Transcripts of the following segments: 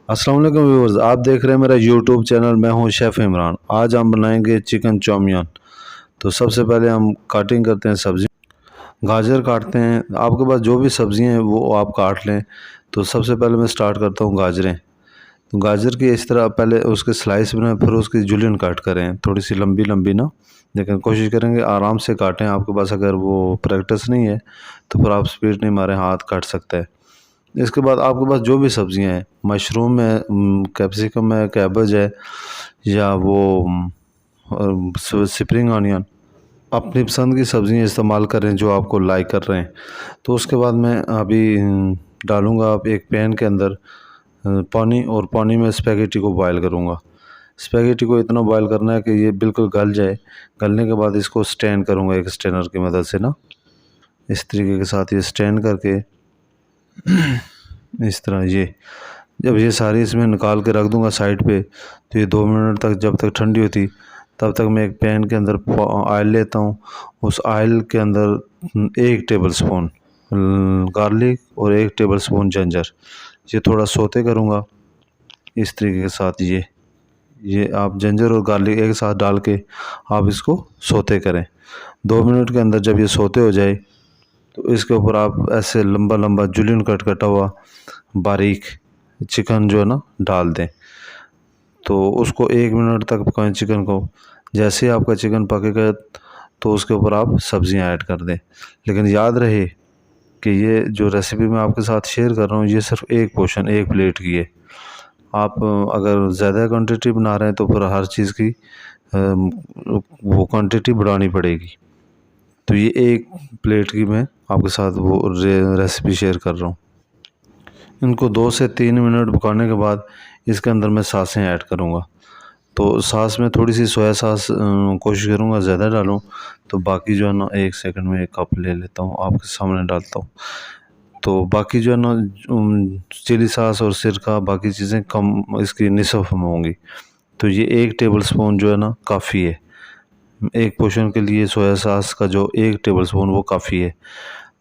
अस्सलाम वालेकुम व्यूअर्स, आप देख रहे हैं मेरा यूट्यूब चैनल। मैं हूं शेफ़ इमरान। आज हम बनाएंगे चिकन चाउमिन। तो सबसे पहले हम काटिंग करते हैं सब्ज़ी। गाजर काटते हैं, आपके पास जो भी सब्ज़ियां हैं वो आप काट लें। तो सबसे पहले मैं स्टार्ट करता हूं गाजरें। तो गाजर की इस तरह पहले उसके स्लाइस बनाएं, फिर उसकी जुलियन कट करें, थोड़ी सी लंबी लंबी ना, लेकिन कोशिश करेंगे आराम से काटें। आपके पास अगर वो प्रैक्टिस नहीं है तो फिर आप स्पीड नहीं मारें, हाथ कट सकता है। इसके बाद आपके पास जो भी सब्जियां हैं, मशरूम है, कैप्सिकम है, कैबेज है, या वो स्प्रिंग ऑनियन, अपनी पसंद की सब्जियां इस्तेमाल करें जो आपको लाइक कर रहे हैं। तो उसके बाद मैं अभी डालूंगा आप एक पैन के अंदर पानी, और पानी में स्पैगेटी को बॉयल करूंगा। स्पैगेटी को इतना बॉयल करना है कि ये बिल्कुल गल जाए। गलने के बाद इसको स्ट्रेन करूंगा एक स्ट्रेनर की मदद से ना, इस तरीके के साथ ये स्ट्रेन करके इस तरह ये जब ये सारी इसमें निकाल के रख दूंगा साइड पे। तो ये 2 मिनट तक, जब तक ठंडी होती तब तक मैं एक पैन के अंदर ऑयल लेता हूँ। उस ऑयल के अंदर 1 टेबल स्पून गार्लिक और 1 टेबल स्पून जिंजर, ये थोड़ा सोते करूँगा इस तरीके के साथ। ये आप जिंजर और गार्लिक एक साथ डाल के आप इसको सोते करें। 2 मिनट के अंदर जब ये सोते हो जाए तो इसके ऊपर आप ऐसे लंबा लंबा जुलियन कट कटा हुआ बारीक चिकन जो है ना डाल दें। तो उसको 1 मिनट तक पकाएं चिकन को। जैसे ही आपका चिकन पकेगा तो उसके ऊपर आप सब्जियां ऐड कर दें। लेकिन याद रहे कि ये जो रेसिपी मैं आपके साथ शेयर कर रहा हूँ ये सिर्फ एक पोर्शन, एक प्लेट की है। आप अगर ज़्यादा क्वांटिटी बना रहे हैं तो फिर हर चीज़ की वो क्वांटिटी बढ़ानी पड़ेगी। तो ये एक प्लेट की मैं आपके साथ वो रेसिपी शेयर कर रहा हूँ। इनको 2 से 3 मिनट पकाने के बाद इसके अंदर मैं सासें ऐड करूँगा। तो सास में थोड़ी सी सोया सास कोशिश करूँगा ज़्यादा डालूँ। तो बाकी जो है ना 1 सेकंड में 1 कप ले लेता हूँ, आपके सामने डालता हूँ। तो बाकी जो है ना चिली सॉस और सिरका, बाकी चीज़ें कम इसकी निसफ में होंगी। तो ये 1 टेबल स्पून जो है ना काफ़ी है। एक पोर्शन के लिए सोया सॉस का जो 1 टेबल स्पून वो काफ़ी है।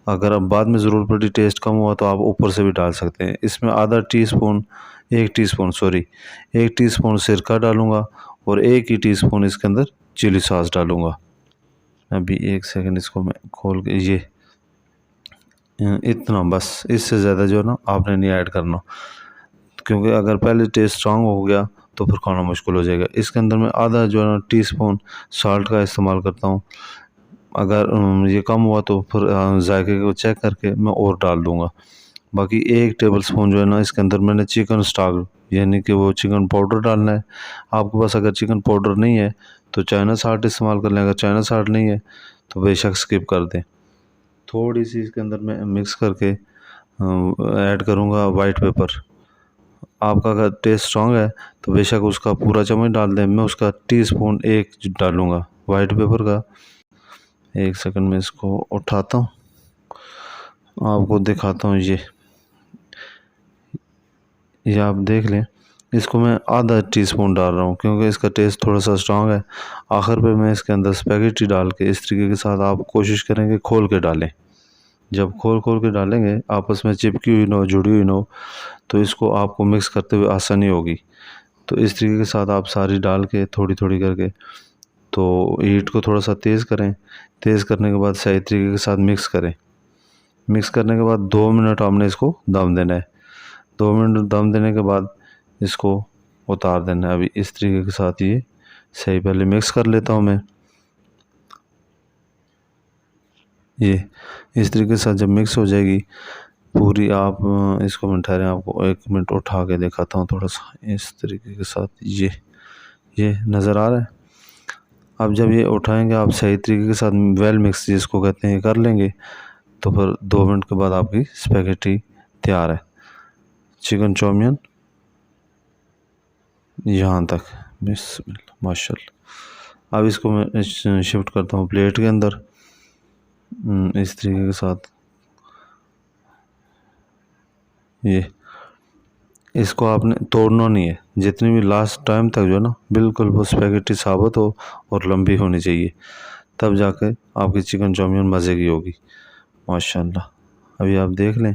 अगर अब बाद में ज़रूरत पड़ी, टेस्ट कम हुआ तो आप ऊपर से भी डाल सकते हैं। इसमें आधा टीस्पून, 1 टीस्पून सॉरी 1 टीस्पून सिरका डालूँगा और 1 ही टीस्पून इसके अंदर चिली सॉस डालूँगा। अभी 1 सेकंड इसको मैं खोल के इतना बस, इससे ज़्यादा जो है ना आपने नहीं ऐड करना, क्योंकि अगर पहले टेस्ट स्ट्रांग हो गया तो फिर खाना मुश्किल हो जाएगा। इसके अंदर मैं आधा जो है ना टीस्पून सॉल्ट का इस्तेमाल करता हूँ। अगर ये कम हुआ तो फिर जायके को चेक करके मैं और डाल दूँगा। बाकी 1 टेबल स्पून जो है ना इसके अंदर मैंने चिकन स्टॉक, यानी कि वो चिकन पाउडर डालना है। आपके पास अगर चिकन पाउडर नहीं है तो चाइना सॉल्ट इस्तेमाल कर लें। अगर चाइना सॉल्ट नहीं है तो बेशक स्किप कर दें। थोड़ी सी इसके अंदर मैं मिक्स करके ऐड करूँगा वाइट पेपर। आपका अगर टेस्ट स्ट्रॉन्ग है तो बेशक उसका पूरा चम्मच डाल दें। मैं उसका टीस्पून 1 डालूँगा वाइट पेपर का। 1 सेकंड में इसको उठाता हूँ, आपको दिखाता हूँ। ये आप देख लें, इसको मैं आधा टीस्पून डाल रहा हूँ क्योंकि इसका टेस्ट थोड़ा सा स्ट्रांग है। आखिर पे मैं इसके अंदर स्पैगेटी डाल के इस तरीके के साथ आप कोशिश करेंगे खोल के डालें। जब खोल के डालेंगे, आपस में चिपकी हुई ना हो, जुड़ी हुई ना हो, तो इसको आपको मिक्स करते हुए आसानी होगी। तो इस तरीके के साथ आप सारी डाल के थोड़ी थोड़ी करके, तो हीट को थोड़ा सा तेज़ करें। तेज़ करने के बाद सही तरीके के साथ मिक्स करें। मिक्स करने के बाद 2 मिनट आपने इसको दम देना है। 2 मिनट दम देने के बाद इसको उतार देना है। अभी इस तरीके के साथ ये सही पहले मिक्स कर लेता हूँ मैं। ये इस तरीके के साथ जब मिक्स हो जाएगी पूरी, आप इसको मैं ठहरें, आपको 1 मिनट उठा के दिखाता हूँ थोड़ा सा इस तरीके के साथ। ये नज़र आ रहा है। अब जब ये उठाएंगे आप सही तरीके के साथ वेल मिक्स जिसको कहते हैं कर लेंगे, तो फिर 2 मिनट के बाद आपकी स्पैगेटी तैयार है। चिकन चाउमीन यहाँ तक, बिस्मिल्लाह माशाल्लाह। अब इसको मैं शिफ्ट करता हूँ प्लेट के अंदर इस तरीके के साथ। ये इसको आपने तोड़ना नहीं है, जितनी भी लास्ट टाइम तक जो है ना बिल्कुल वो स्पैगेटी साबुत हो और लंबी होनी चाहिए, तब जाके आपकी चिकन चाउमीन मज़े की होगी माशाल्लाह। अभी आप देख लें